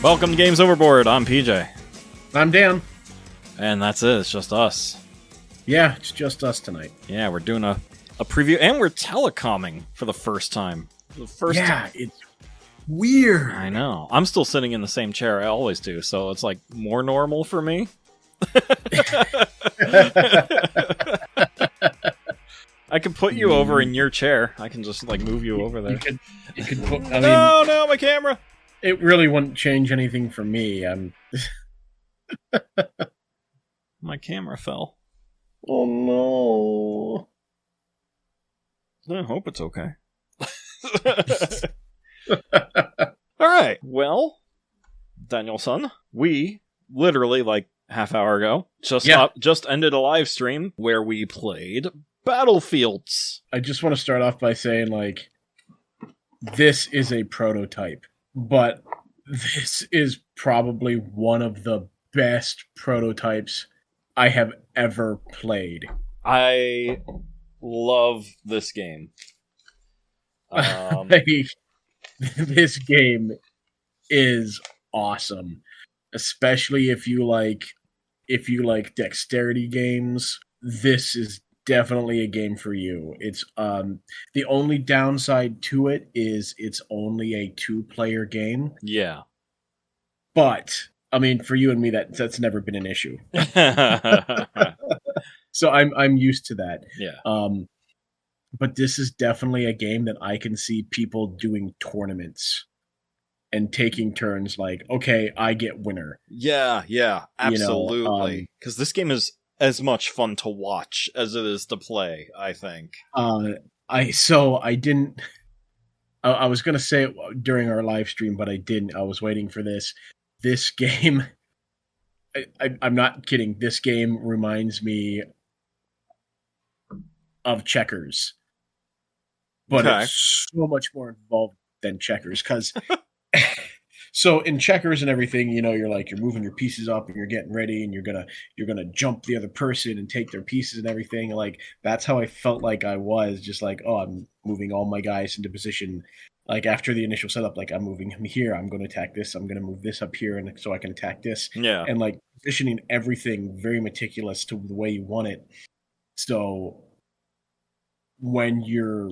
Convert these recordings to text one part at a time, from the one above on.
Welcome to Games Overboard. I'm PJ. I'm Dan. And that's it. It's just us. Yeah, it's just us tonight. Yeah, we're doing a preview, and we're telecomming for the first time. It's weird. I know. I'm still sitting in the same chair I always do, so it's like more normal for me. I can put you over in your chair. I can just like move you over there. You could put, No, my camera. It really wouldn't change anything for me. My camera fell. Oh no. I hope it's okay. All right. Well, Danielson, we literally like half hour ago just ended a live stream where we played Battlefields. I just want to start off by saying, like, this is a prototype, but this is probably one of the best prototypes I have ever played. I love this game. This game is awesome, especially if you like dexterity games. This is definitely a game for you. It's the only downside to it is it's only a 2-player game. Yeah. But I mean, for you and me, that's never been an issue. So I'm used to that. Yeah. But this is definitely a game that I can see people doing tournaments and taking turns. Like, okay, I get winner. Yeah, absolutely. Because this game is as much fun to watch as it is to play, I think. I was going to say it during our live stream, but I didn't. I was waiting for this. This game, I'm not kidding. This game reminds me of Checkers. But It's so much more involved than Checkers, because so in Checkers and everything, you're moving your pieces up and you're getting ready and you're gonna jump the other person and take their pieces and everything. Like, that's how I felt like I was, just like, oh, I'm moving all my guys into position. Like, after the initial setup, like, I'm moving him here, I'm going to attack this, I'm going to move this up here, and so I can attack this. Yeah, and like positioning everything very meticulous to the way you want it. So when you're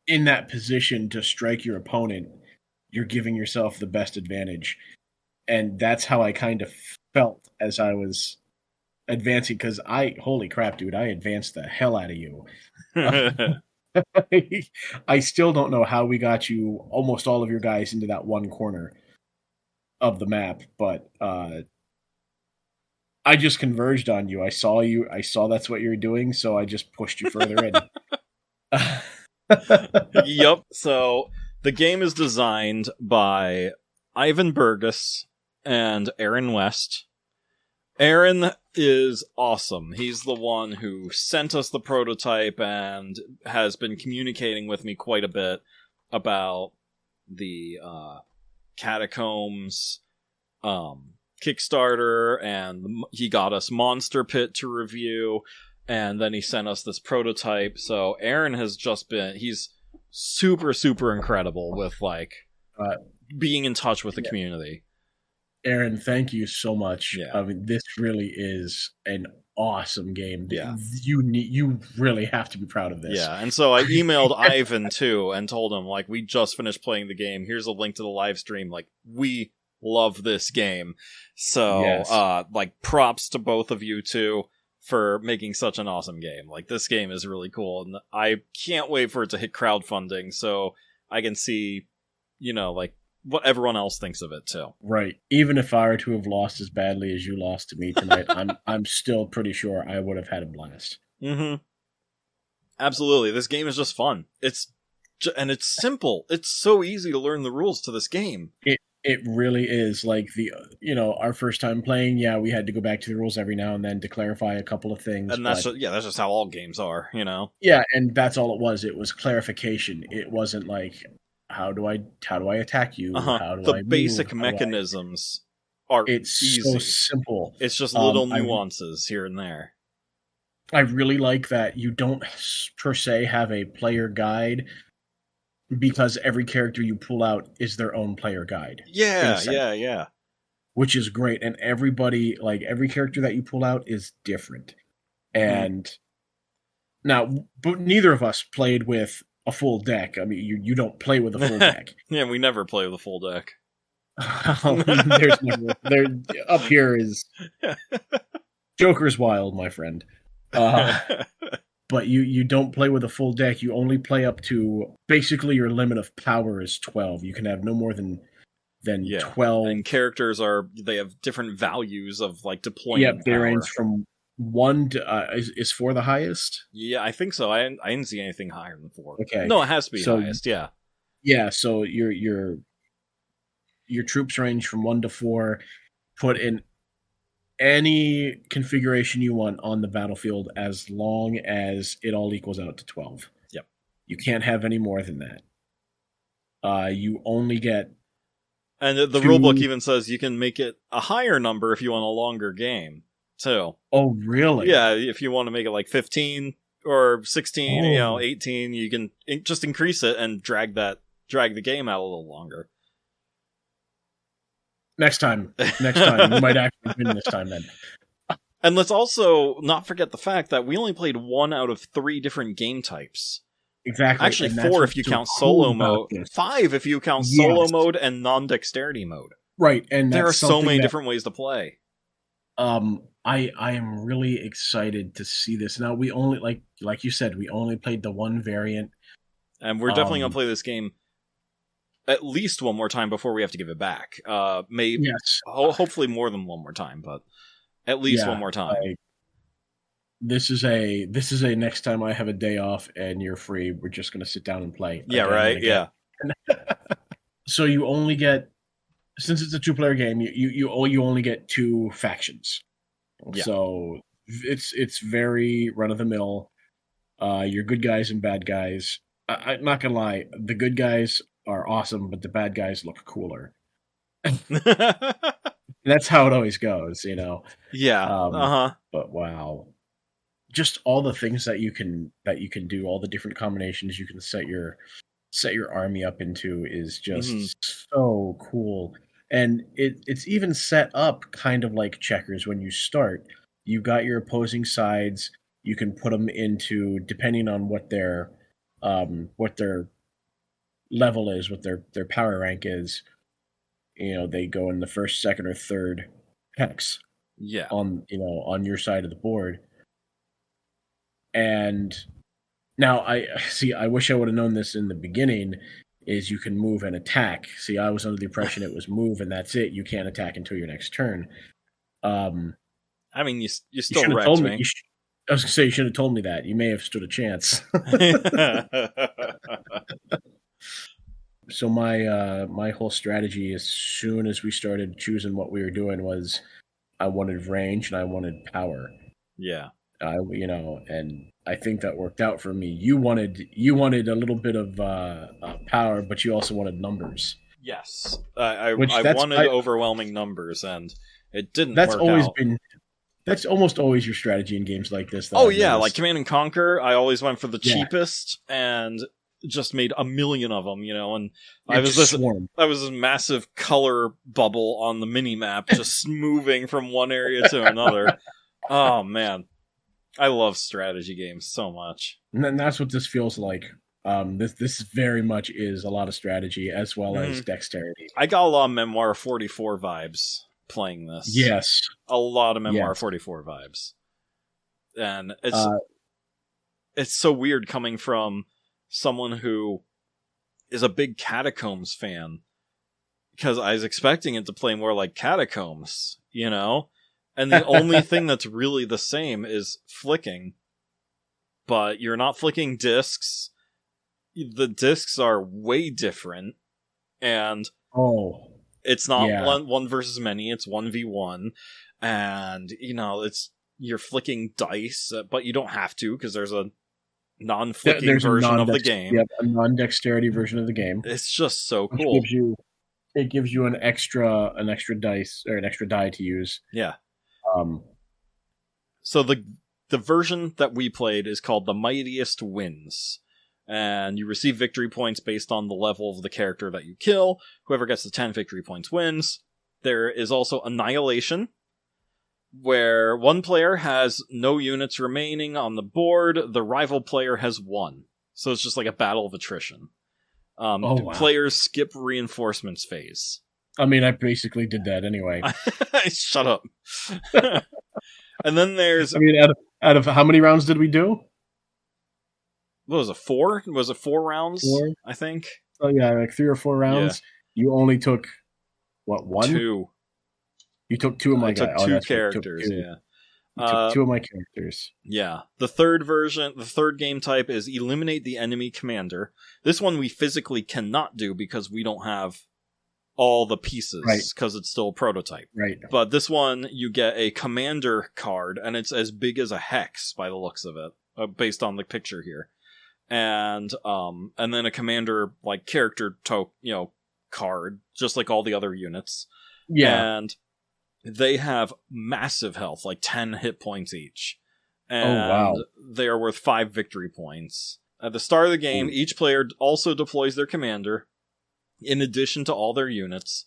in that position to strike your opponent, you're giving yourself the best advantage. And that's how I kind of felt as I was advancing, because holy crap, dude, I advanced the hell out of you. I still don't know how we got you, almost all of your guys, into that one corner of the map, but I just converged on you. I saw that's what you were doing, so I just pushed you further in. Yep. So the game is designed by Ivan Burgess and Aaron West. Aaron is awesome. He's the one who sent us the prototype and has been communicating with me quite a bit about the Catacombs Kickstarter, and he got us Monster Pit to review. And then he sent us this prototype. So Aaron has just he's super, super incredible with being in touch with the community. Aaron, thank you so much. Yeah. I mean, this really is an awesome game. Yeah. You really have to be proud of this. Yeah, and so I emailed Ivan too and told him, like, we just finished playing the game. Here's a link to the live stream. Like, we love this game. So, yes. Props to both of you too for making such an awesome game. Like, this game is really cool, and I can't wait for it to hit crowdfunding so I can see, what everyone else thinks of it too. Right. Even if I were to have lost as badly as you lost to me tonight, I'm still pretty sure I would have had a blast. Mm-hmm. Absolutely. This game is just fun. It's simple. It's so easy to learn the rules to this game. It really is. Like, our first time playing, we had to go back to the rules every now and then to clarify a couple of things. And that's just how all games are, Yeah, and that's all it was. It was clarification. It wasn't like, how do I attack you? How do I move? Basic mechanisms are easy. So simple. It's just little nuances here and there. I really like that you don't per se have a player guide because every character you pull out is their own player guide. Yeah. Which is great. And everybody, like every character that you pull out is different. And now, but neither of us played with a full deck. I mean, you don't play with a full deck. Yeah, we never play with a full deck. There's never, there up here is Joker's wild, my friend. But you don't play with a full deck. You only play up to basically your limit of power is 12. You can have no more than 12. And characters they have different values of like deployment. Yep, they range from 1 to is 4 the highest? Yeah, I think so. I didn't see anything higher than 4. Okay, no, it has to be highest. Yeah, yeah. So your troops range from 1 to 4. Put in any configuration you want on the battlefield as long as it all equals out to 12. Yep. You can't have any more than that. You only get. And the rulebook even says you can make it a higher number if you want a longer game, too. Oh, really? Yeah, if you want to make it like 15 or 16, 18, you can just increase it and drag the game out a little longer. Next time. You might actually win this time then. And let's also not forget the fact that we only played 1 out of 3 different game types. Exactly. Actually, 4 if you count solo mode. 5 if you count solo mode and non-dexterity mode. Right, and there are so many different ways to play. I am really excited to see this. Now we only like you said, we only played the one variant. And we're definitely gonna play this game at least one more time before we have to give it back. Maybe hopefully more than one more time, but at least one more time. This is a next time I have a day off and you're free, we're just gonna sit down and play. Yeah, right. Yeah. So you only get, since it's a 2-player game, you only get 2 factions. Yeah. So it's very run of the mill. You're good guys and bad guys. I'm not gonna lie, the good guys are awesome, but the bad guys look cooler. That's how it always goes, you know. Yeah. But wow, just all the things that you can do, all the different combinations you can set your army up into is just so cool. And it's even set up kind of like checkers. When you start, you got your opposing sides. You can put them into, depending on what their level is, what their power rank is. You know, they go in the first, second, or third hex. Yeah. On your side of the board. And now I wish I would have known this in the beginning. Is you can move and attack. See, I was under the impression it was move and that's it. You can't attack until your next turn. I mean, you still wrecked me. I was going to say, you should have told me that. You may have stood a chance. So my whole strategy, as soon as we started choosing what we were doing, was I wanted range and I wanted power. Yeah. And I think that worked out for me. You wanted a little bit of power, but you also wanted numbers. Yes, I wanted overwhelming numbers, and it didn't. That's work always out. That's almost always your strategy in games like this. Oh yeah, like Command and Conquer. I always went for the cheapest and just made a million of them. And I was this massive color bubble on the mini map, just moving from one area to another. Oh man. I love strategy games so much. And that's what this feels like. This very much is a lot of strategy as well as dexterity. I got a lot of Memoir 44 vibes playing this. Yes. A lot of Memoir 44 vibes. And it's so weird coming from someone who is a big Catacombs fan. Because I was expecting it to play more like Catacombs, And the only thing that's really the same is flicking. But you're not flicking discs. The discs are way different. And it's not one versus many, it's 1v1. And, you're flicking dice, but you don't have to, because there's a non-flicking version of the game. Yep, a non-dexterity version of the game. It's just so cool. It gives you an extra dice, or an extra die to use. Yeah. So the version that we played is called The Mightiest Wins, And you receive victory points based on the level of the character that you kill. Whoever gets the 10 victory points wins. There is also Annihilation, where one player has no units remaining on the board, the rival player has 1. So it's just like a battle of attrition. Wow. Players skip reinforcements phase. I mean, I basically did that anyway. Shut up. And then there's... I mean, out of how many rounds did we do? What was it, 4? Was it 4 rounds? 4? I think. Oh, yeah, like 3 or 4 rounds. Yeah. You only took, what, 1? 2. You took 2 of my guys. I took 2 characters, yeah. You took 2 of my characters. Yeah. The third game type is Eliminate the Enemy Commander. This one we physically cannot do because we don't have all the pieces, because it's still a prototype. Right. But this one, you get a commander card, and it's as big as a hex by the looks of it, based on the picture here. And then a commander like character card, just like all the other units. Yeah. And they have massive health, like 10 hit points each. And they are worth 5 victory points. At the start of the game, each player also deploys their commander, in addition to all their units.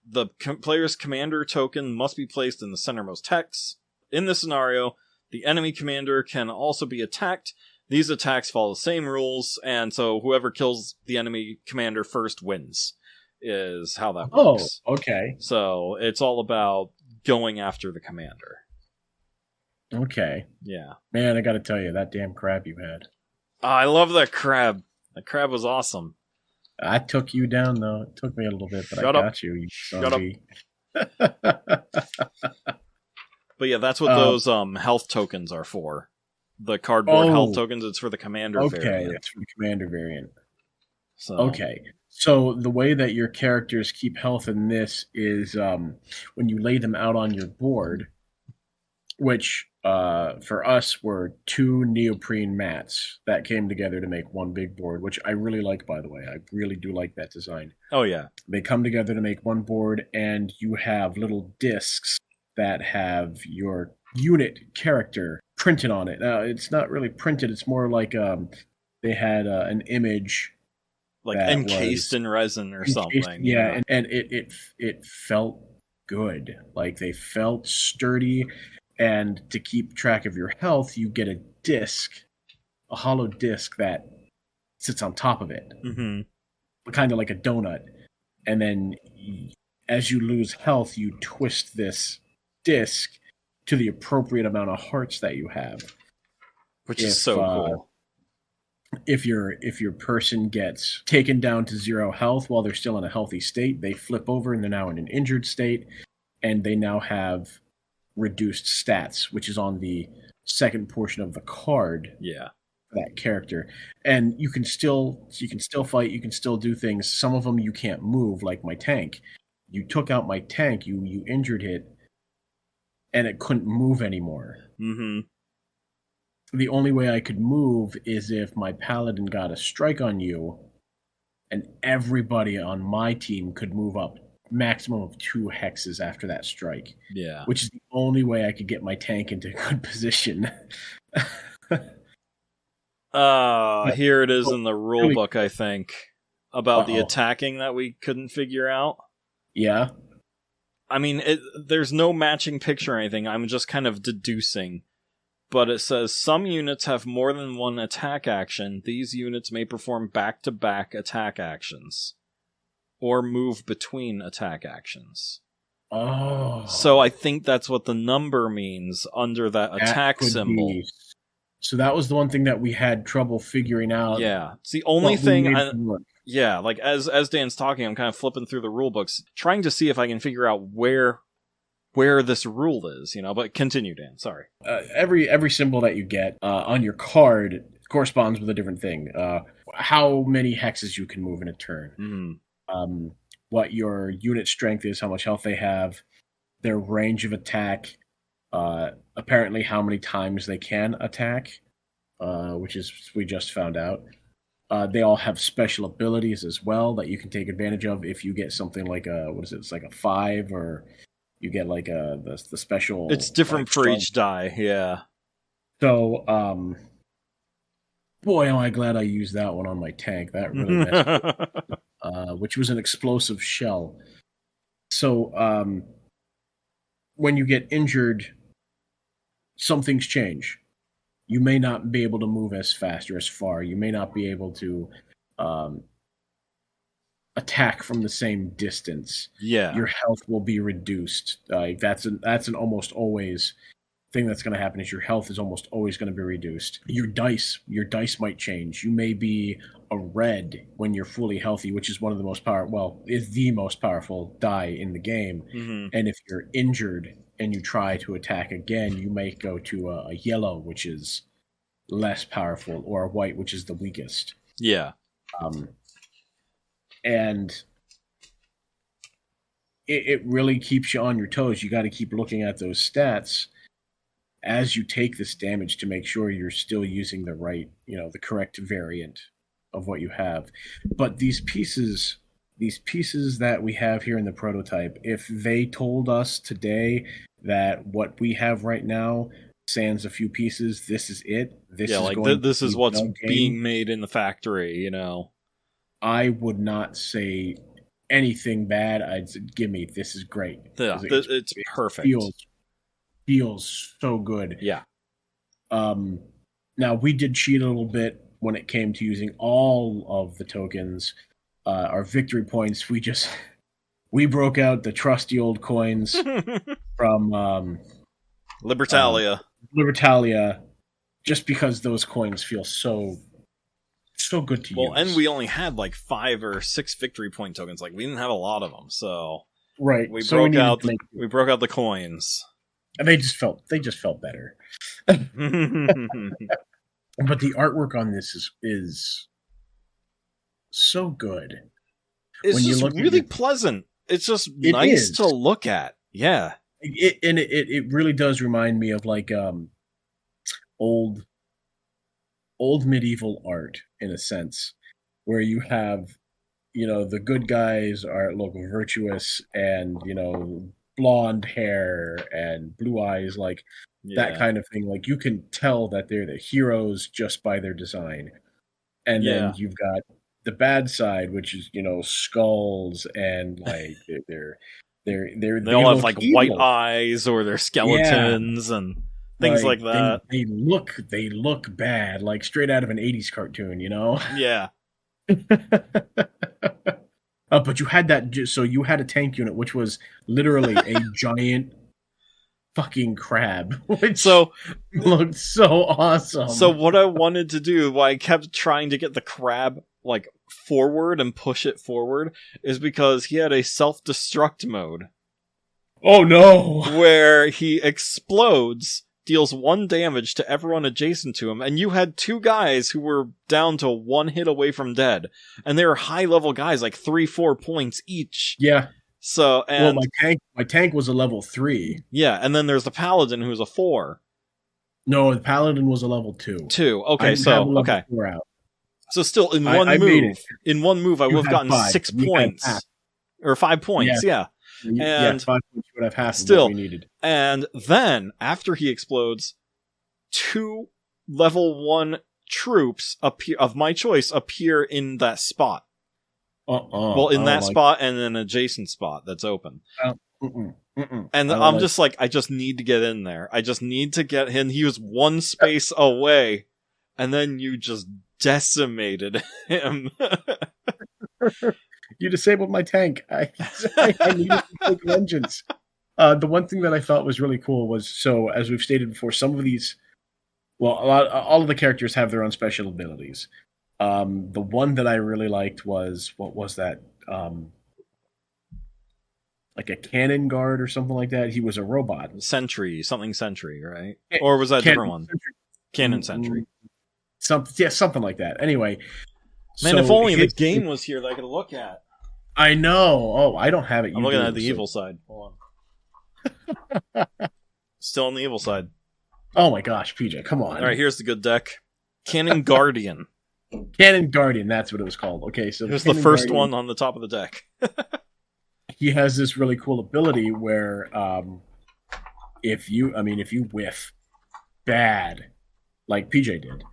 The player's commander token must be placed in the centermost hex. In this scenario, the enemy commander can also be attacked. These attacks follow the same rules, and so whoever kills the enemy commander first wins, is how that works. Oh, okay. So it's all about going after the commander. Okay. Yeah. Man, I gotta tell you, that damn crab you had. Oh, I love that crab. That crab was awesome. I took you down, though. It took me a little bit, but Shut I up. got you. Shut up. But yeah, that's what those health tokens are for. The cardboard health tokens, it's for the commander variant. Okay, it's for the commander variant. So. Okay. So the way that your characters keep health in this is when you lay them out on your board, which for us were 2 neoprene mats that came together to make one big board, which I really like, by the way. I really do like that design. Oh, yeah. They come together to make one board, and you have little discs that have your unit character printed on it. Now, it's not really printed. It's more like they had an image, like encased in resin or something. Yeah, and it felt good. Like, they felt sturdy. And to keep track of your health, you get a disc, a hollow disc that sits on top of it, kind of like a donut. And then as you lose health, you twist this disc to the appropriate amount of hearts that you have. Which is so cool. If your person gets taken down to 0 health while they're still in a healthy state, they flip over and they're now in an injured state, and they now have reduced stats, which is on the second portion of the card. Yeah. For that character. And you can still fight, you can still do things. Some of them you can't move, like my tank. You took out my tank, you injured it, and it couldn't move anymore. The only way I could move is if my paladin got a strike on you, and everybody on my team could move up maximum of 2 hexes after that strike. Yeah. Which is the only way I could get my tank into a good position. Here it is in the rulebook, I think, about the attacking that we couldn't figure out. Yeah. I mean, there's no matching picture or anything. I'm just kind of deducing. But it says, some units have more than one attack action. These units may perform back-to-back attack actions. Or move between attack actions. Oh. So I think that's what the number means under that attack symbol. Be. So that was the one thing that we had trouble figuring out. Yeah. It's the only thing... Yeah, like as Dan's talking, I'm kind of flipping through the rule books, trying to see if I can figure out where this rule is, but continue, Dan, sorry. Every symbol that you get on your card corresponds with a different thing. How many hexes you can move in a turn. What your unit strength is, how much health they have, their range of attack, apparently how many times they can attack, which is we just found out. They all have special abilities as well that you can take advantage of if you get something like it's like a 5, or you get like the special. It's different for each die, yeah. So boy, am I glad I used that one on my tank. That really messed me up. Which was an explosive shell. So when you get injured, some things change. You may not be able to move as fast or as far. You may not be able to attack from the same distance. Yeah. Your health will be reduced. That's an almost always thing that's going to happen is your health is almost always going to be reduced. Your dice might change. You may be a red when you're fully healthy, which is one of the most is the most powerful die in the game. Mm-hmm. And if you're injured and you try to attack again, you may go to a yellow, which is less powerful, or a white, which is the weakest. Yeah. And it really keeps you on your toes. You got to keep looking at those stats as you take this damage to make sure you're still using the right, the correct variant of what you have. But these pieces that we have here in the prototype, if they told us today that what we have right now, sans a few pieces, this is it. This is what's being made in the factory, I would not say anything bad. I'd say, this is great. Yeah, it's perfect. Feels so good. Yeah. Now we did cheat a little bit when it came to using all of the tokens. Our victory points, we broke out the trusty old coins from Libertalia. Libertalia, just because those coins feel so good to use. Well, and we only had like 5 or 6 victory point tokens. Like, we didn't have a lot of them, so right. We broke out the coins. And they just felt better. But the artwork on this is so good. It's just really pleasant. It's just nice to look at. Yeah. It really does remind me of like old medieval art in a sense, where you have, the good guys look virtuous and, blonde hair and blue eyes, like that kind of thing. Like, you can tell that they're the heroes just by their design. And then you've got the bad side, which is, skulls and like they all have like evil. White eyes, or they're skeletons and things like that. They look bad, like straight out of an 80s cartoon, Yeah. But you had that, so you had a tank unit, which was literally a giant fucking crab, which looked so awesome. So what I wanted to do, why I kept trying to get the crab like forward and push it forward, is because he had a self-destruct mode. Oh no! Where he explodes, deals 1 damage to everyone adjacent to him, and you had 2 guys who were down to 1 hit away from dead. And they were high-level guys, like 3-4 points each. Yeah. So, and my tank was a level 3. Yeah, and then there's the paladin who's a 4. No, the paladin was a level 2. 2. Okay, so okay. 4 out. So still in one move, I would have gotten 6 points or 5 points. Yeah. And 5 points would have half still, of what we needed. And then after he explodes, 2 level 1 troops of my choice appear in that spot. Well, in that spot and an adjacent spot that's open. And I'm just like, I just need to get in there. I just need to get him. He was 1 space away, and then you just decimated him. You disabled my tank. I needed to take vengeance. The one thing that I thought was really cool was, so as we've stated before, some of these, all of the characters have their own special abilities. The one that I really liked was, what was that? Like a cannon guard or something like that. He was a robot. Sentry, right? Or was that a different one? Cannon sentry. Something like that. Anyway. Man, if only the game was here that I could look at. I know. Oh, I don't have it. I'm looking at the evil side. Hold on. Still on the evil side. Oh my gosh, PJ, come on. All right, here's the good deck. Cannon Guardian. Cannon Guardian, that's what it was called. Okay, so here's the first one on the top of the deck. He has this really cool ability where if you whiff bad, like PJ did,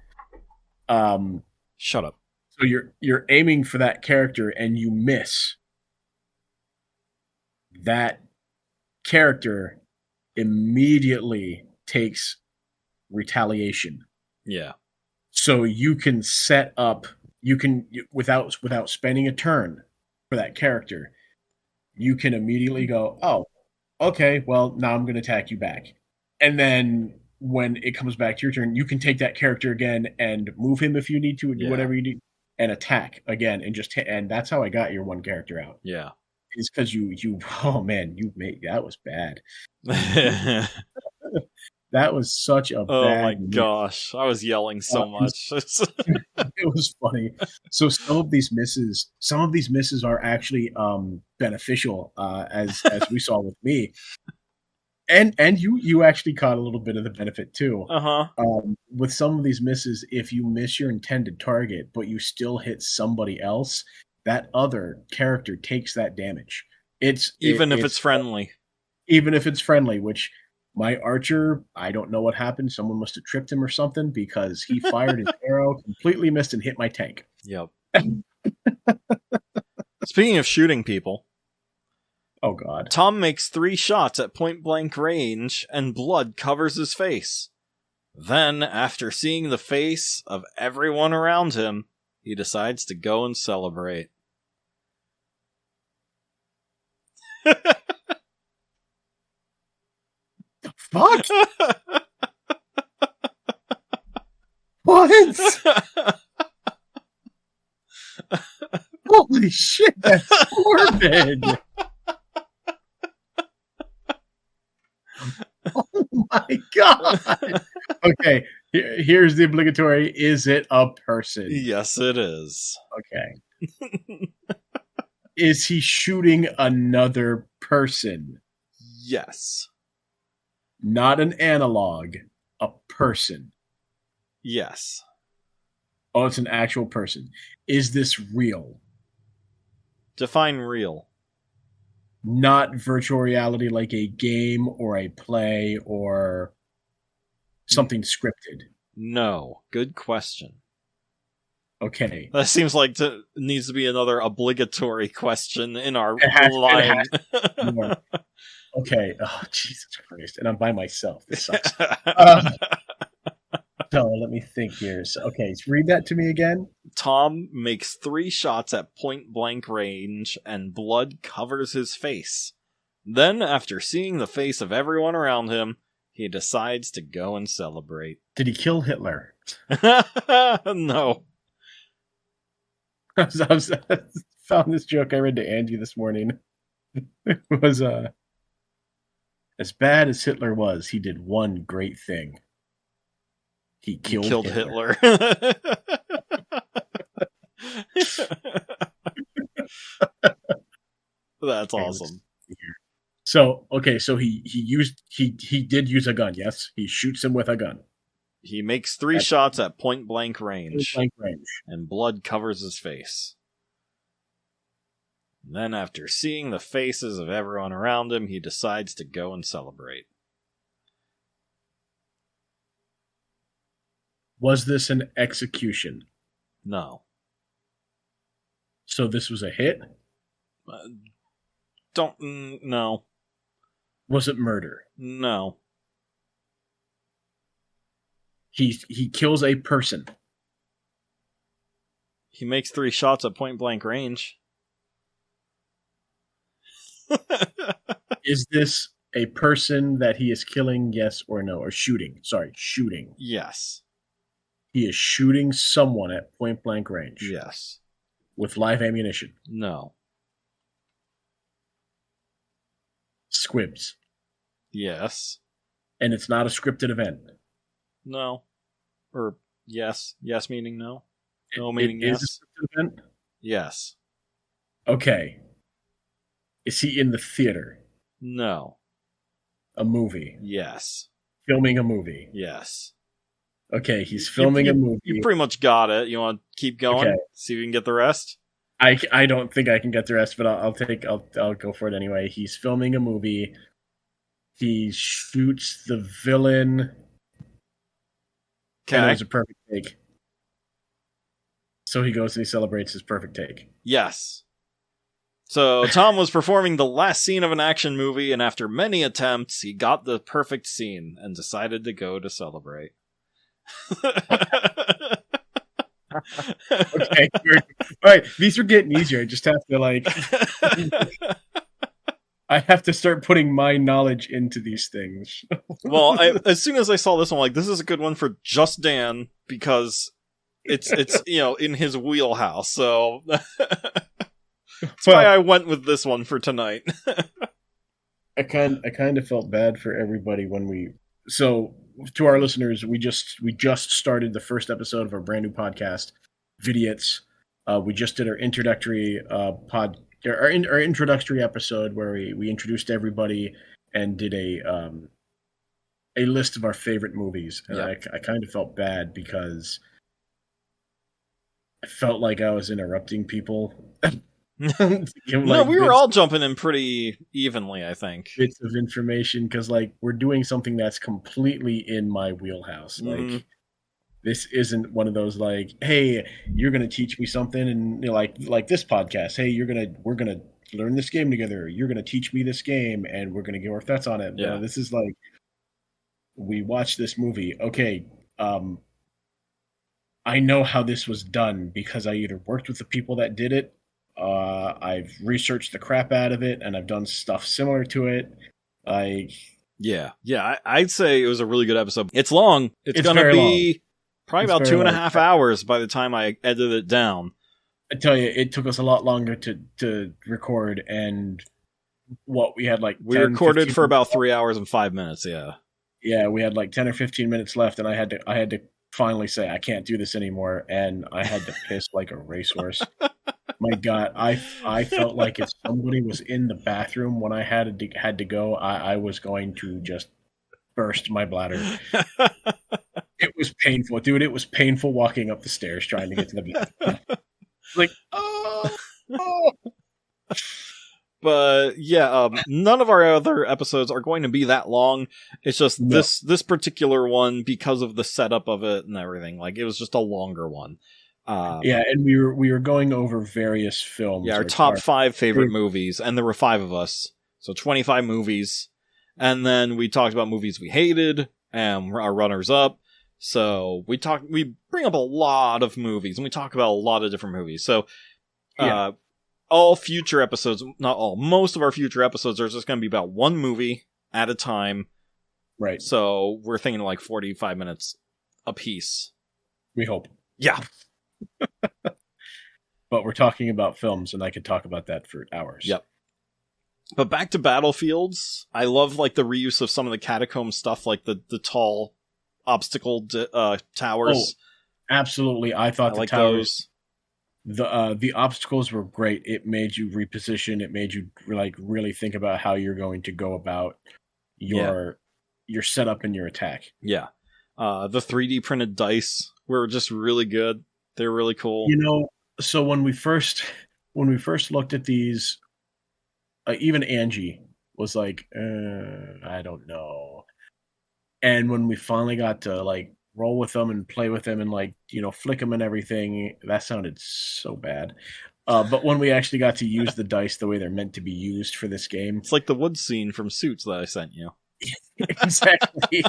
Shut up. So you're aiming for that character and you miss. That character immediately takes retaliation. Yeah. So you can set up, without spending a turn for that character, you can immediately go, oh, okay, well, now I'm going to attack you back. And then when it comes back to your turn, you can take that character again and move him if you need to, and do whatever you need, and attack again, and and that's how I got your one character out. Yeah. It's because you oh man, that was bad. That was such a oh bad my gosh, I was yelling so much. It was funny. So some of these misses are actually beneficial, as we saw with me. And you actually caught a little bit of the benefit too. With some of these misses, if you miss your intended target, but you still hit somebody else, that other character takes that damage. Even if it's friendly. Even if it's friendly, which my archer, I don't know what happened. Someone must have tripped him or something, because he fired his arrow, completely missed, and hit my tank. Yep. Speaking of shooting people. Oh, God. Tom makes 3 shots at point-blank range, and blood covers his face. Then, after seeing the face of everyone around him, he decides to go and celebrate. The fuck? What? Holy shit, that's morbid. Oh my God. Okay, here's the obligatory. Is it a person? Yes, it is. Okay. Is he shooting another person? Yes. Not an analog, a person. Yes. Oh, it's an actual person. Is this real? Define real. Not virtual reality like a game or a play or something scripted. No. Good question. Okay. That seems like needs to be another obligatory question in our line. Okay. Oh, Jesus Christ. And I'm by myself. This sucks. So let me think here. So, okay, so read that to me again. Tom makes 3 shots at point-blank range, and blood covers his face. Then, after seeing the face of everyone around him, he decides to go and celebrate. Did he kill Hitler? No. I found this joke I read to Angie this morning. It was, as bad as Hitler was, he did one great thing. He killed Hitler. That's awesome. So, okay, so he did use a gun, yes? He shoots him with a gun. He makes 3 shots at point-blank range. Point-blank range. And blood covers his face. And then, after seeing the faces of everyone around him, he decides to go and celebrate. Was this an execution? No. So this was a hit? No. Was it murder? No. He kills a person. He makes 3 shots at point-blank range. Is this a person that he is killing, yes or no? Or shooting. Sorry, shooting. Yes. He is shooting someone at point-blank range. Yes. With live ammunition. No. Squibs. Yes. And it's not a scripted event. No. Or yes. Yes meaning no. No meaning yes. Is it a scripted event? Yes. Okay. Is he in the theater? No. A movie? Yes. Filming a movie? Yes. Okay, he's filming a movie. You pretty much got it. You want to keep going? Okay. See if you can get the rest? I don't think I can get the rest, but I'll go for it anyway. He's filming a movie. He shoots the villain. Okay. It was a perfect take. So he goes and he celebrates his perfect take. Yes. So Tom was performing the last scene of an action movie, and after many attempts, he got the perfect scene and decided to go to celebrate. Okay. All right. These are getting easier. I just have to I have to start putting my knowledge into these things. Well, as soon as I saw this one, I'm like, this is a good one for just Dan because it's in his wheelhouse. So that's why I went with this one for tonight. I kind of felt bad for everybody when so to our listeners, we just started the first episode of our brand new podcast, Vidiots. We just did our introductory our introductory episode where we introduced everybody and did a list of our favorite movies. And I kind of felt bad because I felt like I was interrupting people. No, we were all jumping in pretty evenly, I think. Bits of information because we're doing something that's completely in my wheelhouse. This isn't one of those hey, you're gonna teach me something, and like this podcast. Hey, we're gonna learn this game together. You're gonna teach me this game, and we're gonna give our thoughts on it. Yeah. This is we watched this movie. Okay, I know how this was done because I either worked with the people that did it. I've researched the crap out of it, and I've done stuff similar to it. I'd say it was a really good episode. It's long. It's gonna be long. Probably about 2.5 hours by the time I edit it down. I tell you, it took us a lot longer to record, and we had we recorded for about 3 hours and 5 minutes. Yeah, we had 10 or 15 minutes left, and I had to finally say I can't do this anymore, and I had to piss like a racehorse. My God, I felt like if somebody was in the bathroom when I had to go, I was going to just burst my bladder. It was painful, dude. It was painful walking up the stairs trying to get to the bathroom. Oh. But yeah, none of our other episodes are going to be that long. It's just this particular one, because of the setup of it and everything. It was just a longer one. And we were going over various films. Yeah, our top 5 favorite movies, and there were 5 of us, so 25 movies. And then we talked about movies we hated and our runners up. So we bring up a lot of movies, and we talk about a lot of different movies. So all future episodes, not all, most of our future episodes are just going to be about one movie at a time. Right. So we're thinking 45 minutes a piece. We hope. Yeah. But we're talking about films, and I could talk about that for hours. Yep. But back to Battlefields, I love the reuse of some of the catacomb stuff, the tall obstacle towers. Oh, absolutely. I thought the towers, the obstacles were great. It made you reposition. It made you really think about how you're going to go about your setup and your attack. Yeah. The 3D printed dice were just really good. They're really cool. So when we first looked at these, even Angie was I don't know. And when we finally got to roll with them and play with them and flick them and everything, that sounded so bad. But when we actually got to use the dice the way they're meant to be used for this game, it's like the wood scene from Suits that I sent you. Exactly.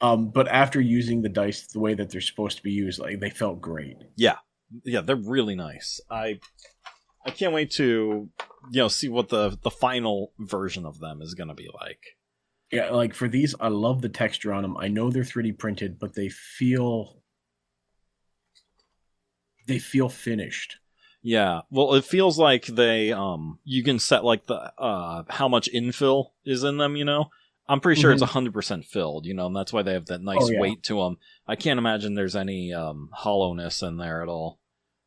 But after using the dice the way that they're supposed to be used, they felt great. Yeah, they're really nice. I can't wait to see what the final version of them is going to be like. Yeah, for these, I love the texture on them. I know they're 3D printed, but they feel finished. Yeah, well, it feels like they you can set the how much infill is in them. I'm pretty sure it's 100% filled. And that's why they have that nice weight to them. I can't imagine there's any hollowness in there at all.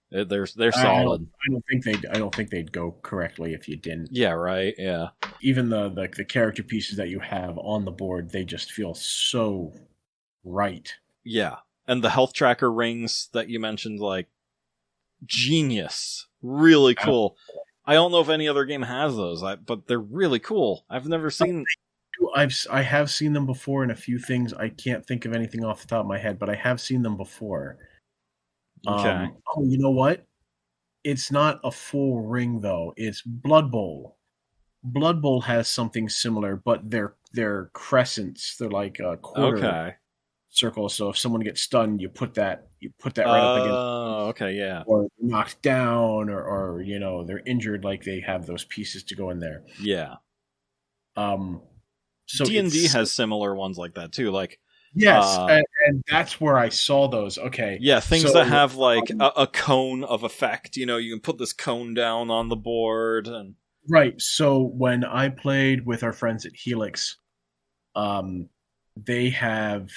They're solid. I don't think they'd go correctly if you didn't. Yeah, right. Yeah. Even the character pieces that you have on the board, they just feel so right. Yeah, and the health tracker rings that you mentioned, genius, really cool. I don't know if any other game has those, but they're really cool. I've never seen. I have seen them before in a few things. I can't think of anything off the top of my head, but I have seen them before. Okay. Oh, you know what? It's not a full ring though. It's Blood Bowl. Blood Bowl has something similar, but they're crescents. They're like a quarter Okay. circle. So if someone gets stunned, you put that right up against, Oh, okay, yeah. or knocked down, or they're injured. Like they have those pieces to go in there. Yeah. Um, so D&D has similar ones like that too. Like, yes, and that's where I saw those. Okay, yeah, things so that have like a cone of effect. You can put this cone down on the board, and right. So when I played with our friends at Helix, they have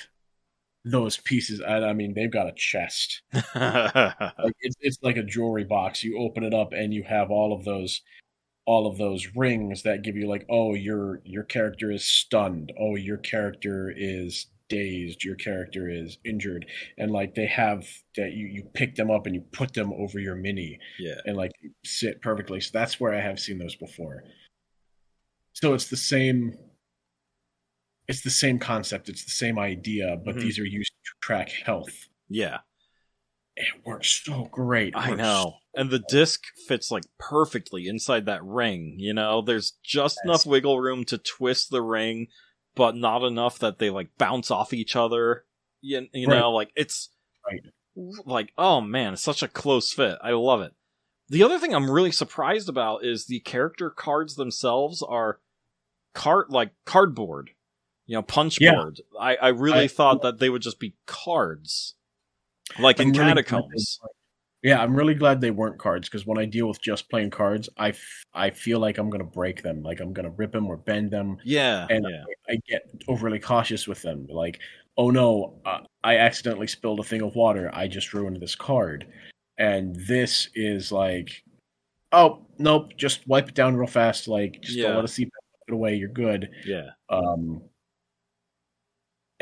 those pieces. I mean, they've got a chest. Like it's like a jewelry box. You open it up, and you have all of those rings that give you like, oh, your character is stunned. Oh, your character is dazed. Your character is injured. And like they have that, you pick them up and you put them over your mini. yeah. And like sit perfectly. So that's where I have seen those before. So it's the same concept. It's the same idea, but these are used to track health. Yeah. It works so great. I know. And the disc fits like perfectly inside that ring, There's just enough wiggle room to twist the ring, but not enough that they like bounce off each other. Like it's like, oh man, it's such a close fit. I love it. The other thing I'm really surprised about is the character cards themselves are cardboard, punch board. I really thought that they would just be cards. Like in Catacombs. I'm really glad they weren't cards, because when I deal with just plain cards, I feel like I'm going to break them. Like I'm going to rip them or bend them. Yeah. And I get overly cautious with them. Like, oh no, I accidentally spilled a thing of water. I just ruined this card. And this is like, oh, nope, just wipe it down real fast. Like, just don't let us see it away. You're good. Yeah.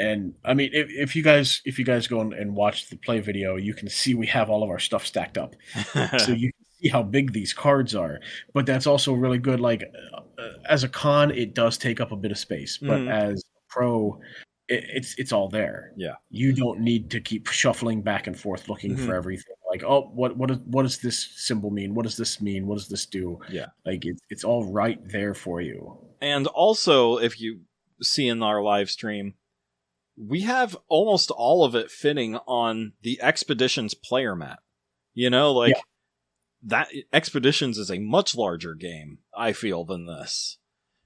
And I mean, if you guys go and watch the play video, you can see we have all of our stuff stacked up, so you can see how big these cards are. But that's also really good. Like as a con, it does take up a bit of space, but as a pro, it's all there. Yeah, you don't need to keep shuffling back and forth looking for everything. Like, oh, what does this symbol mean? What does this mean? What does this do? Yeah, like it's all right there for you. And also, if you see in our live stream, we have almost all of it fitting on the Expeditions player mat. That Expeditions is a much larger game, I feel, than this.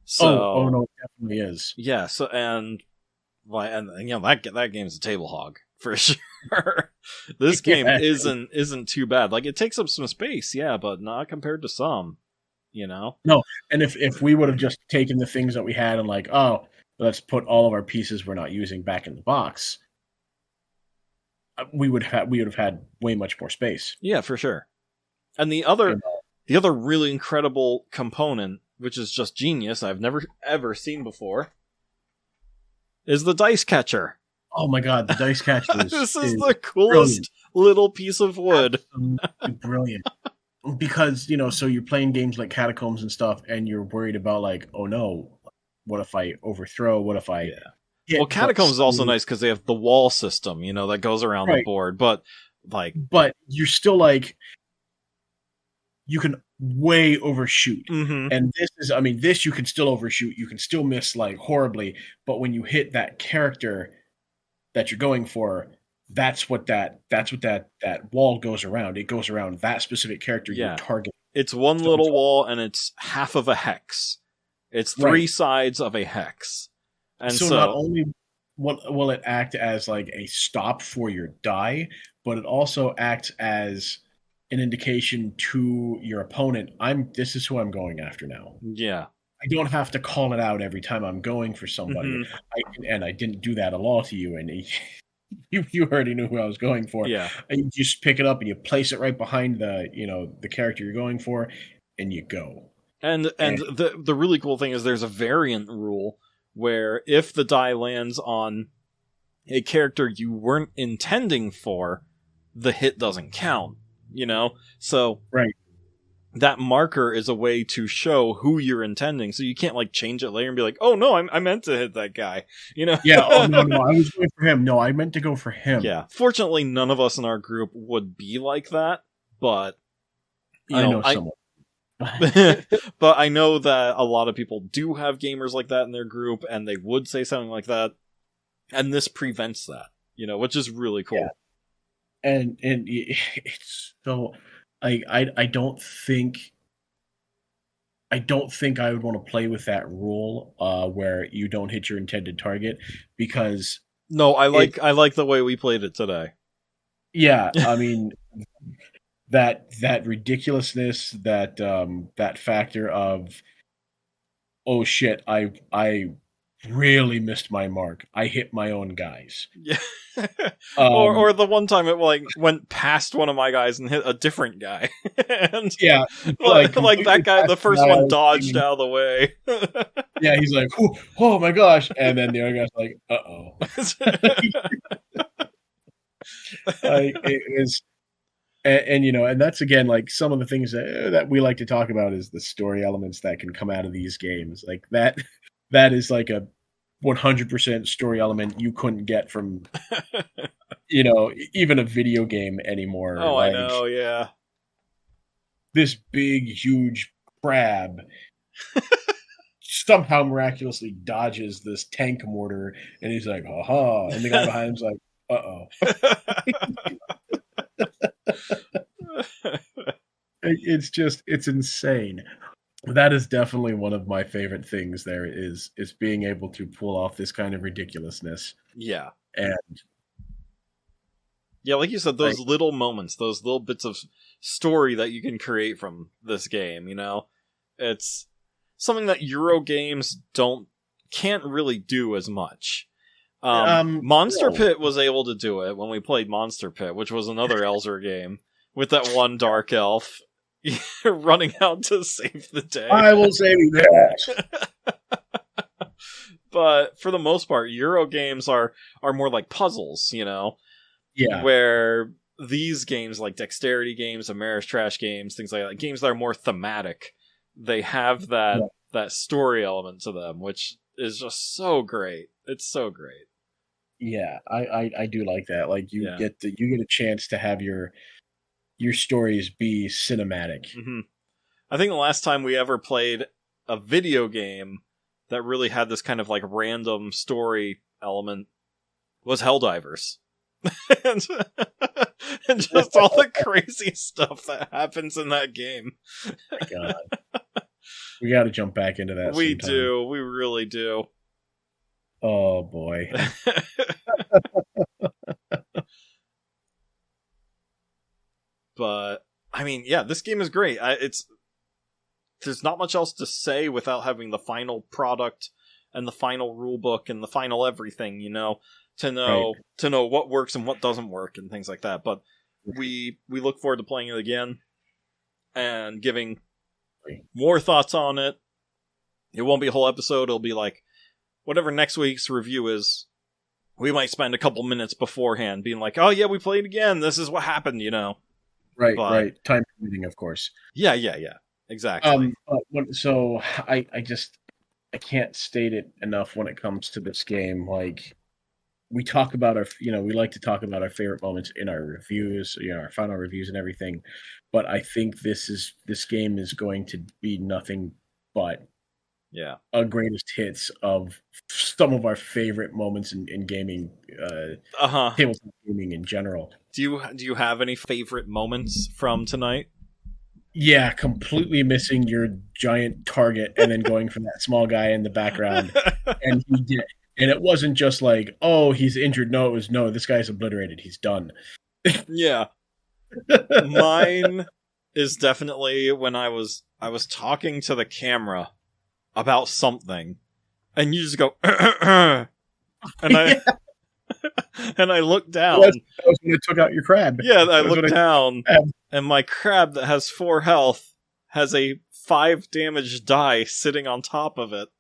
So, no, it definitely is. Yeah, so that game's a table hog for sure. This game isn't too bad. Like it takes up some space, yeah, but not compared to some, No, and if we would have just taken the things that we had and like, oh, let's put all of our pieces we're not using back in the box, we would have had way much more space. Yeah, for sure. And the other really incredible component, which is just genius, I've never ever seen before, is the dice catcher. Oh my god, the dice catcher this is the coolest little piece of wood. Brilliant. Because, so you're playing games like Catacombs and stuff, and you're worried about like, oh no, what if I overthrow? What if I... Yeah. Well, Catacombs is also nice because they have the wall system, that goes around the board. But you're still like, you can way overshoot. And this you can still overshoot. You can still miss like horribly. But when you hit that character that you're going for, that's what that wall goes around. It goes around that specific character you're targeting. It's one little wall, and it's half of a hex. It's three sides of a hex. And so not only will it act as like a stop for your die, but it also acts as an indication to your opponent, this is who I'm going after now. Yeah. I don't have to call it out every time I'm going for somebody. I didn't do that a lot to you, and you already knew who I was going for. Yeah. And you just pick it up and you place it right behind the character you're going for, and you go. And the really cool thing is there's a variant rule where if the die lands on a character you weren't intending for, the hit doesn't count, So right. that marker is a way to show who you're intending, so you can't like change it later and be like, oh no, I meant to hit that guy, you know? Yeah, oh no, I was going for him. No, I meant to go for him. Yeah, fortunately none of us in our group would be like that, but I know someone. But I know that a lot of people do have gamers like that in their group, and they would say something like that, and this prevents that, you know, which is really cool. Yeah. And it's so I don't think I would want to play with that rule where you don't hit your intended target, because no, I like the way we played it today. Yeah, I mean that ridiculousness, that factor of, oh shit, I really missed my mark. I hit my own guys. Yeah. Or the one time it like went past one of my guys and hit a different guy. And yeah, like that guy, the first one dodged out of the way. Yeah, he's like, oh my gosh, and then the other guy's like, uh-oh. It is, and you know, and that's again like some of the things that we like to talk about is the story elements that can come out of these games. Like that is like a 100% story element you couldn't get from, you know, even a video game anymore. Oh, like, I know, yeah. This big, huge crab somehow miraculously dodges this tank mortar, and he's like, "Ha!" And the guy behind him's like, "Uh-oh." It's insane. That is definitely one of my favorite things. There is being able to pull off this kind of ridiculousness. Yeah, and yeah, like you said, those little moments, those little bits of story that you can create from this game. You know, it's something that Euro games can't really do as much. Monster Pit was able to do it when we played Monster Pit, which was another Elzra game with that one dark elf running out to save the day. I will save you that. But for the most part, Euro games are more like puzzles, you know? Yeah. Where these games, like dexterity games, Ameritrash games, things like that, games that are more thematic, they have that story element to them, which is just so great. It's so great. Yeah, I do like that. Like you get a chance to have your stories be cinematic. Mm-hmm. I think the last time we ever played a video game that really had this kind of like random story element was Helldivers. and just all the crazy stuff that happens in that game. My God. We got to jump back into that. We do. We really do. Oh boy. But I mean, yeah, this game is great. There's not much else to say without having the final product and the final rulebook and the final everything, you know, to know what works and what doesn't work and things like that. But we look forward to playing it again and giving more thoughts on it. It won't be a whole episode. It'll be like whatever next week's review is. We might spend a couple minutes beforehand being like, oh yeah, we played again. This is what happened, you know. Right. Time permitting, of course. Yeah. Exactly. So I can't state it enough when it comes to this game. Like, we talk about we like to talk about our favorite moments in our reviews, our final reviews and everything. But I think this game is going to be nothing but a greatest hits of some of our favorite moments in gaming, tabletop gaming in general. Do you have any favorite moments from tonight? Yeah, completely missing your giant target and then going for that small guy in the background. And he did. And it wasn't just like, oh, he's injured. No, it was, no, this guy's obliterated. He's done. Yeah. Mine is definitely when I was talking to the camera about something, and you just go, and I looked down. That was when I took out your crab. Yeah, I looked down, and my crab that has 4 health has a 5 damage die sitting on top of it.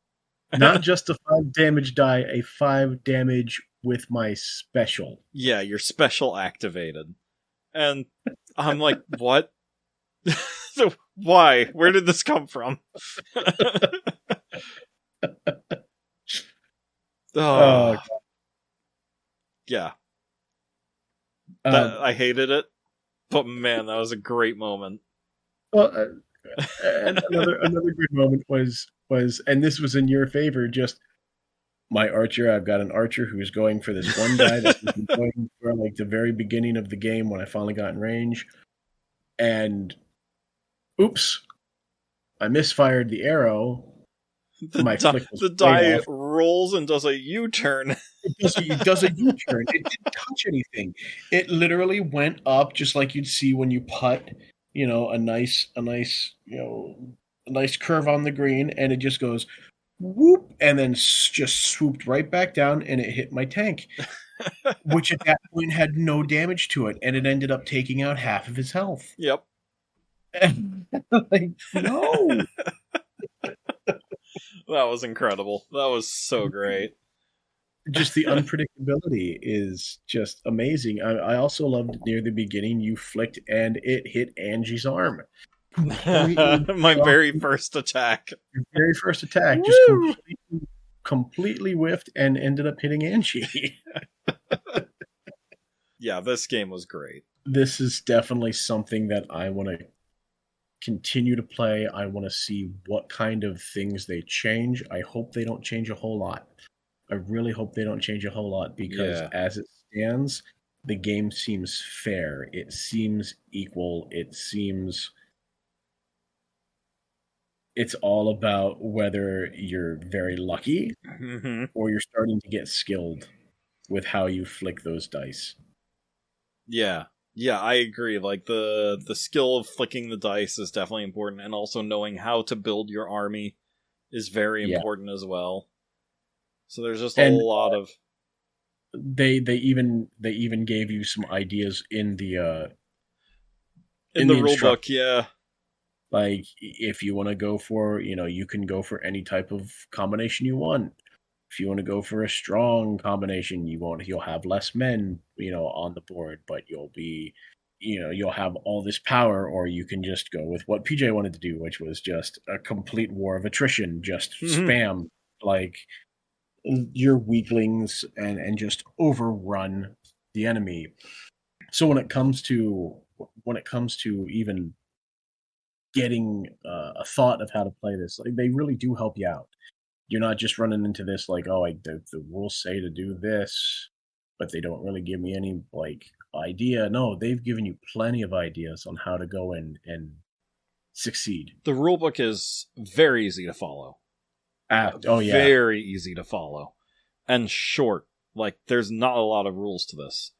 Not just a 5 damage die, a 5 damage with my special. Yeah, your special activated. And I'm like, what? So Why? Where did this come from? Oh, yeah. I hated it, but man, that was a great moment. Well, and another good moment was, and this was in your favor. Just my archer. I've got an archer who's going for this one guy that's been going for like the very beginning of the game when I finally got in range, and oops, I misfired the arrow. The die rolls and does a U-turn. It does a U-turn. It didn't touch anything. It literally went up just like you'd see when you putt, a nice curve on the green, and it just goes whoop, and then just swooped right back down, and it hit my tank, which at that point had no damage to it, and it ended up taking out half of his health. Yep. Like, no. That was incredible. That was so great. Just the unpredictability is just amazing. I also loved near the beginning you flicked and it hit Angie's arm. My very first attack. Your very first attack just completely whiffed and ended up hitting Angie. Yeah, this game was great. This is definitely something that I want to continue to play. I want to see what kind of things they change. I hope they don't change a whole lot. I really hope they don't change a whole lot because as it stands, the game seems fair. It seems equal. It seems it's all about whether you're very lucky or you're starting to get skilled with how you flick those dice. Yeah. Yeah, I agree. Like, the skill of flicking the dice is definitely important, and also knowing how to build your army is very important as well. So there's just a lot of... They even gave you some ideas in the rulebook, yeah. Like, if you want to go for, you can go for any type of combination you want. If you want to go for a strong combination, you'll have less men, on the board, but you'll have all this power, or you can just go with what PJ wanted to do, which was just a complete war of attrition, just spam like your weaklings and just overrun the enemy. So when it comes to even getting a thought of how to play this, like, they really do help you out. You're not just running into this like, the rules say to do this, but they don't really give me any idea. No, they've given you plenty of ideas on how to go and succeed. The rulebook is very easy to follow. Very easy to follow. And short. Like, there's not a lot of rules to this.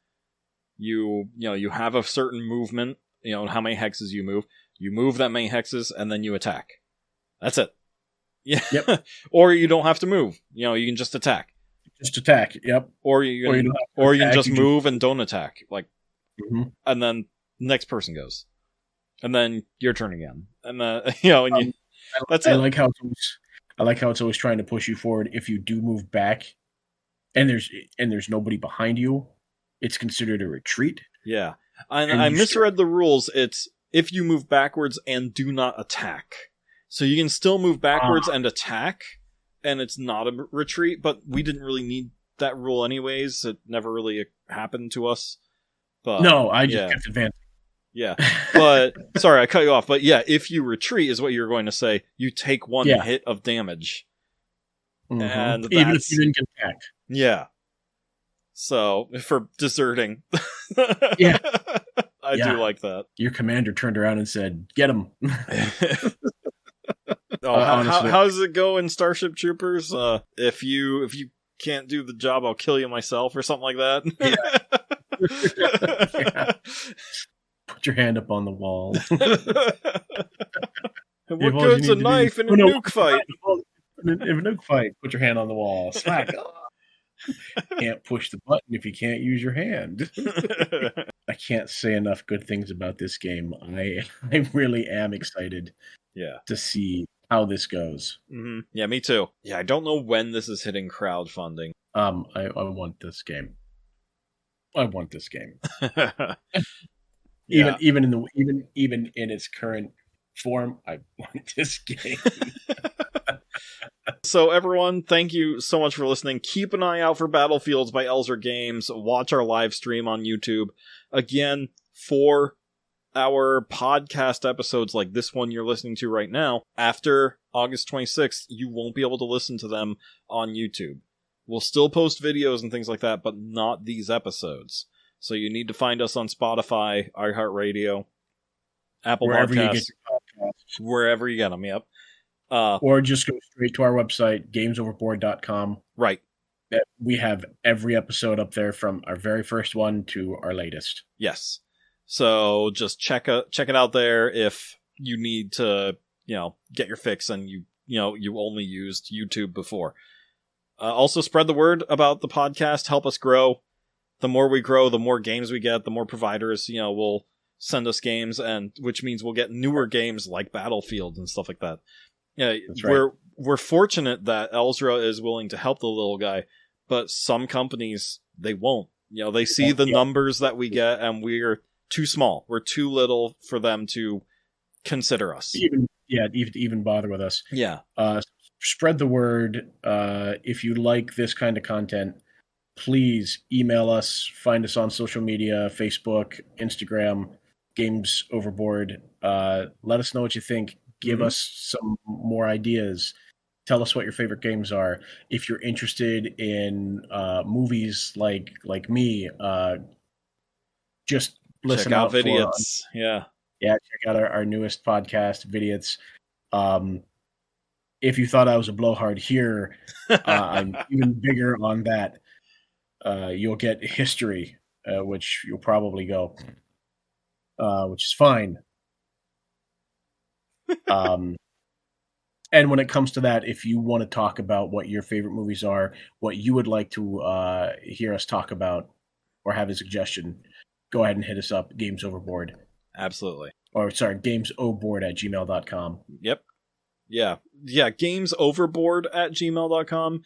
You have a certain movement, how many hexes you move that many hexes, and then you attack. That's it. Yeah. Yep. Or you don't have to move. You can just attack. Just attack. Yep. Or you can just move and don't attack. Like, and then next person goes, and then your turn again, and then that's it. I like how it's always trying to push you forward. If you do move back, and there's nobody behind you, it's considered a retreat. Yeah, I misread the rules. It's if you move backwards and do not attack. So you can still move backwards and attack, and it's not a retreat, but we didn't really need that rule anyways. It never really happened to us. But no, I just kept advancing. Yeah, but sorry, I cut you off. But yeah, if you retreat is what you're going to say. You take one hit of damage. And even if you didn't get attacked. Yeah. So, for deserting. Yeah. I do like that. Your commander turned around and said, "Get him." How does it go in Starship Troopers? If you can't do the job, I'll kill you myself, or something like that. Yeah. Put your hand up on the wall. What good's a knife in a nuke fight? In a nuke fight, put your hand on the wall. Smack. Can't push the button if you can't use your hand. I can't say enough good things about this game. I really am excited to see how this goes. Mm-hmm. Yeah, me too. Yeah, I don't know when this is hitting crowdfunding. I want this game. I want this game. Even in its current form. I want this game. So everyone, thank you so much for listening. Keep an eye out for Battlefields by Elzra Games. Watch our live stream on YouTube. Again, for our podcast episodes like this one you're listening to right now, after August 26th, you won't be able to listen to them on YouTube. We'll still post videos and things like that, but not these episodes. So you need to find us on Spotify, iHeartRadio, Apple Wherever Podcasts, you get your podcasts. Wherever you get them, yep. Or just go straight to our website, gamesoverboard.com. Right. We have every episode up there from our very first one to our latest. Yes. So just check it out there if you need to, get your fix and you only used YouTube before. Also spread the word about the podcast. Help us grow. The more we grow, the more games we get, the more providers, will send us games, and which means we'll get newer games like Battlefield and stuff like that. Yeah, that's right. We're fortunate that Elzra is willing to help the little guy, but some companies, they won't. They see the numbers that we get, and we're too small. We're too little for them to consider us. Even bother with us. Yeah. Spread the word. If you like this kind of content, please email us. Find us on social media, Facebook, Instagram, Games Overboard. Let us know what you think. Give us some more ideas. Tell us what your favorite games are. If you're interested in movies like me, just listen check out Vidiots. Yeah, check out our newest podcast, Vidiots. If you thought I was a blowhard here, I'm even bigger on that. You'll get history, which you'll probably go, which is fine. And when it comes to that, if you want to talk about what your favorite movies are, what you would like to hear us talk about, or have a suggestion, go ahead and hit us up, Games Overboard. Absolutely. Or, sorry, gamesoverboard@gmail.com. Yep. Yeah, gamesoverboard@gmail.com.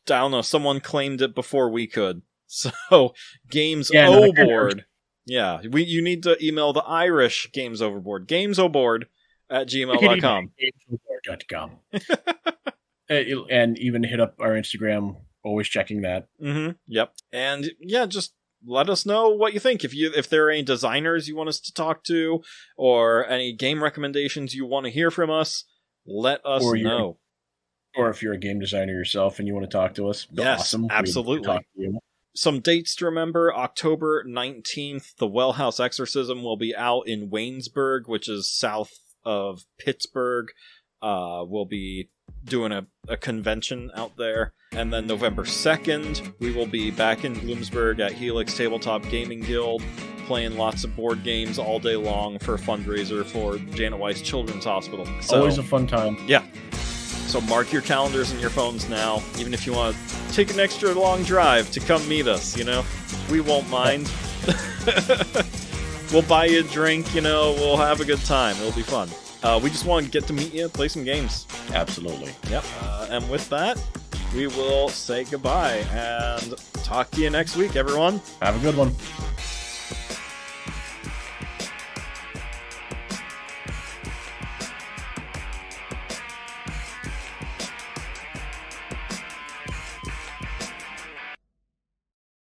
I don't know, someone claimed it before we could. So, gamesoverboard. Yeah, you need to email the Irish Games Overboard. gamesoverboard@gmail.com. gamesoverboard.com. And even hit up our Instagram, always checking that. Yep. And yeah, just let us know what you think. If there are any designers you want us to talk to, or any game recommendations you want to hear from us, let us know. Or if you're a game designer yourself and you want to talk to us, yes, awesome. Absolutely. Talk to you. Some dates to remember: October 19th, The Well House Exorcism will be out in Waynesburg, which is south of Pittsburgh. We'll be doing a convention out there. And then November 2nd, we will be back in Bloomsburg at Helix Tabletop Gaming Guild, playing lots of board games all day long for a fundraiser for Janet Weiss Children's Hospital. So, always a fun time. Yeah. So mark your calendars and your phones now, even if you want to take an extra long drive to come meet us, We won't mind. We'll buy you a drink, we'll have a good time. It'll be fun. We just want to get to meet you, play some games. Absolutely. Yep. And with that, we will say goodbye and talk to you next week, everyone. Have a good one.